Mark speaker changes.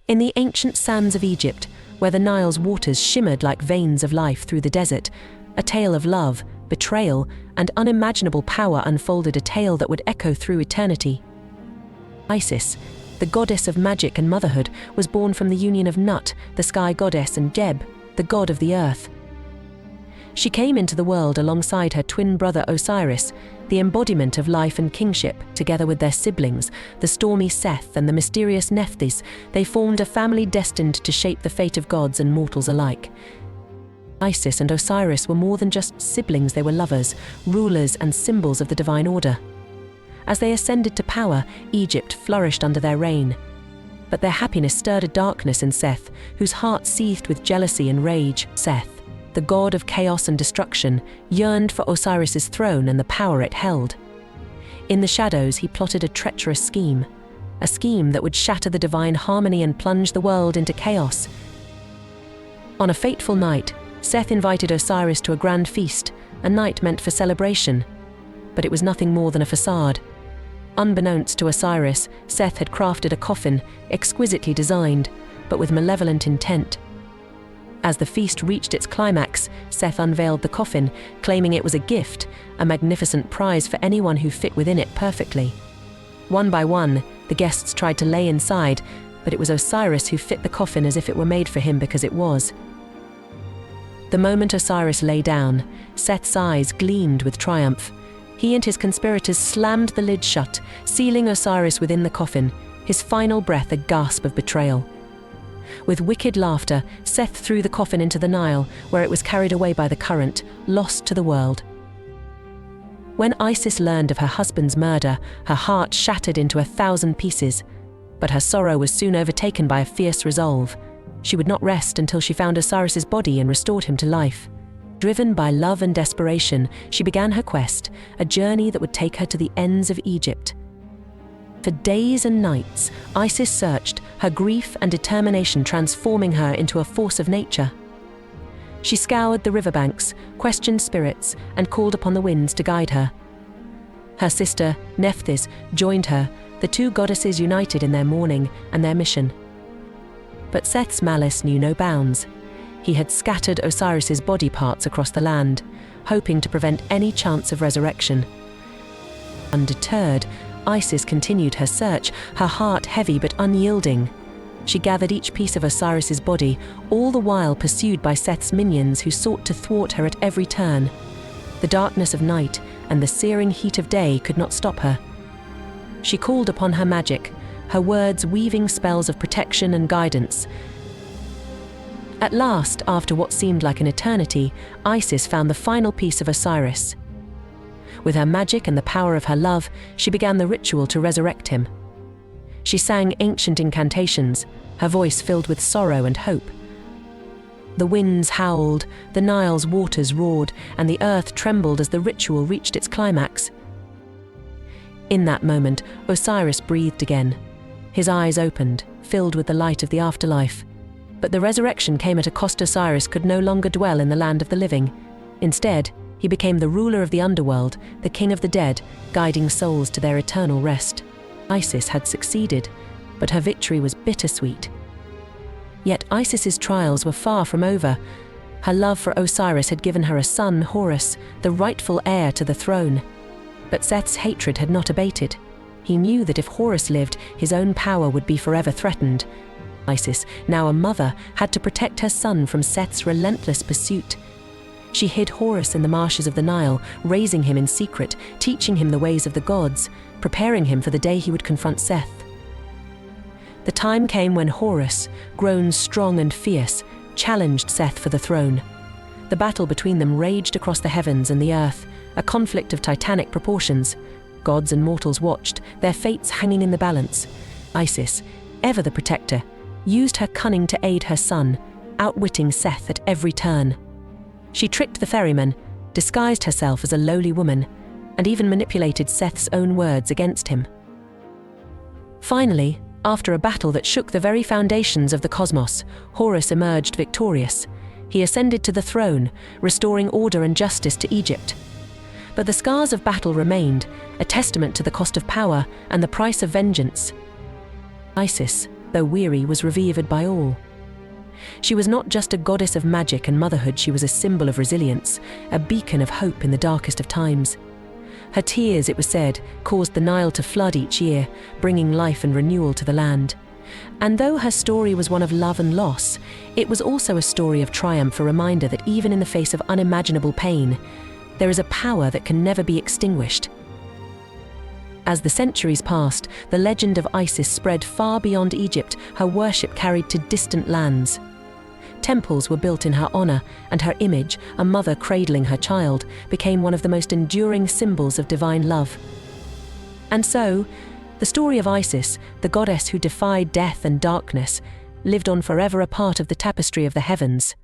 Speaker 1: In the ancient sands of Egypt, where the Nile's waters shimmered like veins of life through the desert, a tale of love, betrayal, and unimaginable power unfolded, a tale that would echo through eternity. Isis, the goddess of magic and motherhood, was born from the union of Nut, the sky goddess, and Geb, the god of the earth. She came into the world alongside her twin brother Osiris, the embodiment of life and kingship. Together with their siblings, the stormy Seth and the mysterious Nephthys, they formed a family destined to shape the fate of gods and mortals alike. Isis and Osiris were more than just siblings, they were lovers, rulers, and symbols of the divine order. As they ascended to power, Egypt flourished under their reign. But their happiness stirred a darkness in Seth, whose heart seethed with jealousy and rage. Seth, the god of chaos and destruction, yearned for Osiris's throne and the power it held. In the shadows, he plotted a treacherous scheme, a scheme that would shatter the divine harmony and plunge the world into chaos. On a fateful night, Seth invited Osiris to a grand feast, a night meant for celebration. But it was nothing more than a facade. Unbeknownst to Osiris, Seth had crafted a coffin, exquisitely designed, but with malevolent intent. As the feast reached its climax, Seth unveiled the coffin, claiming it was a gift, a magnificent prize for anyone who fit within it perfectly. One by one, the guests tried to lay inside, but it was Osiris who fit the coffin as if it were made for him, because it was. The moment Osiris lay down, Seth's eyes gleamed with triumph. He and his conspirators slammed the lid shut, sealing Osiris within the coffin, his final breath a gasp of betrayal. With wicked laughter, Seth threw the coffin into the Nile, where it was carried away by the current, lost to the world. When Isis learned of her husband's murder, her heart shattered into 1,000 pieces, but her sorrow was soon overtaken by a fierce resolve. She would not rest until she found Osiris's body and restored him to life. Driven by love and desperation, she began her quest, a journey that would take her to the ends of Egypt. For days and nights, Isis searched, her grief and determination transforming her into a force of nature. She scoured the riverbanks, questioned spirits, and called upon the winds to guide her. Her sister, Nephthys, joined her, the two goddesses united in their mourning and their mission. But Seth's malice knew no bounds. He had scattered Osiris's body parts across the land, hoping to prevent any chance of resurrection. Undeterred, Isis continued her search, her heart heavy but unyielding. She gathered each piece of Osiris's body, all the while pursued by Seth's minions who sought to thwart her at every turn. The darkness of night and the searing heat of day could not stop her. She called upon her magic, her words weaving spells of protection and guidance. At last, after what seemed like an eternity, Isis found the final piece of Osiris. With her magic and the power of her love, she began the ritual to resurrect him. She sang ancient incantations, her voice filled with sorrow and hope. The winds howled, the Nile's waters roared, and the earth trembled as the ritual reached its climax. In that moment, Osiris breathed again. His eyes opened, filled with the light of the afterlife. But the resurrection came at a cost. Osiris could no longer dwell in the land of the living. Instead, he became the ruler of the underworld, the king of the dead, guiding souls to their eternal rest. Isis had succeeded, but her victory was bittersweet. Yet Isis's trials were far from over. Her love for Osiris had given her a son, Horus, the rightful heir to the throne. But Seth's hatred had not abated. He knew that if Horus lived, his own power would be forever threatened. Isis, now a mother, had to protect her son from Seth's relentless pursuit. She hid Horus in the marshes of the Nile, raising him in secret, teaching him the ways of the gods, preparing him for the day he would confront Seth. The time came when Horus, grown strong and fierce, challenged Seth for the throne. The battle between them raged across the heavens and the earth, a conflict of titanic proportions. Gods and mortals watched, their fates hanging in the balance. Isis, ever the protector, used her cunning to aid her son, outwitting Seth at every turn. She tricked the ferryman, disguised herself as a lowly woman, and even manipulated Seth's own words against him. Finally, after a battle that shook the very foundations of the cosmos, Horus emerged victorious. He ascended to the throne, restoring order and justice to Egypt. But the scars of battle remained, a testament to the cost of power and the price of vengeance. Isis, though weary, was revered by all. She was not just a goddess of magic and motherhood, she was a symbol of resilience, a beacon of hope in the darkest of times. Her tears, it was said, caused the Nile to flood each year, bringing life and renewal to the land. And though her story was one of love and loss, it was also a story of triumph, a reminder that even in the face of unimaginable pain, there is a power that can never be extinguished. As the centuries passed, the legend of Isis spread far beyond Egypt, her worship carried to distant lands. Temples were built in her honor, and her image, a mother cradling her child, became one of the most enduring symbols of divine love. And so, the story of Isis, the goddess who defied death and darkness, lived on forever, a part of the tapestry of the heavens.